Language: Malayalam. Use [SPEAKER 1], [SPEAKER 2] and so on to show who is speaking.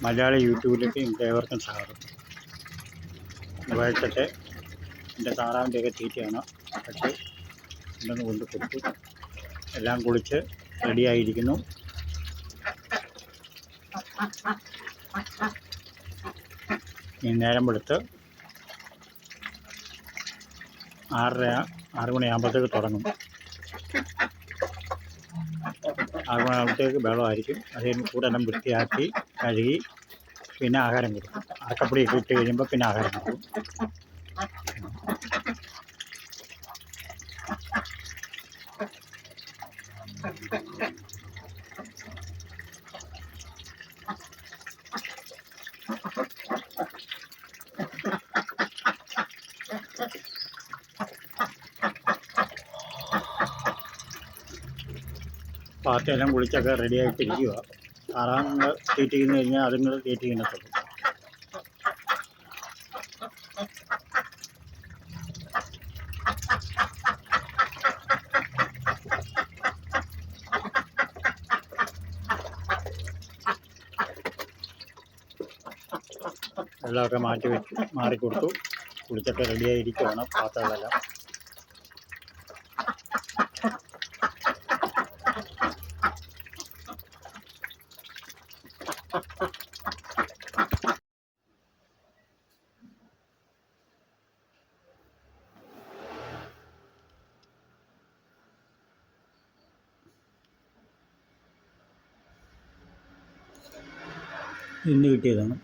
[SPEAKER 1] മലയാളി യൂട്യൂബിലേക്ക് ഏവർക്കും സ്വാഗതം. വൈകിട്ടത്തെ എൻ്റെ താറാവിൻ്റെയൊക്കെ തീറ്റയാണ്. പക്ഷേ ഇതൊന്ന് കൊണ്ട് കൊടുത്തു. എല്ലാം കുളിച്ച് റെഡിയായിരിക്കുന്നു. ഇനി നേരം വെളുത്ത് 6 മണിയാകുമ്പോഴത്തേക്ക് തുടങ്ങും. 6 മണിയാകുമ്പോഴത്തേക്ക് വെള്ളമായിരിക്കും. അതിന് കൂടെ എല്ലാം വൃത്തിയാക്കി കഴുകി പിന്നെ ആഹാരം കൊടുക്കും. അറക്കപ്പൊടിയൊക്കെ ഇട്ട് കഴിയുമ്പോൾ പിന്നെ ആഹാരം കൊടുക്കും. പാത്തെല്ലാം കുളിച്ചൊക്കെ റെഡിയായിട്ടിരിക്കുക. താറാവുങ്ങൾ തീറ്റിക്കുന്നു കഴിഞ്ഞാൽ അതുങ്ങൾ തീറ്റി തിന്നത്തുള്ളൂ. വെള്ളമൊക്കെ മാറിക്കൊടുത്തു. കുളിച്ചൊക്കെ റെഡിയായിരിക്കുകയാണ് പാത്രങ്ങളെല്ലാം. ഇന്ന് കിട്ടിയതാണ്.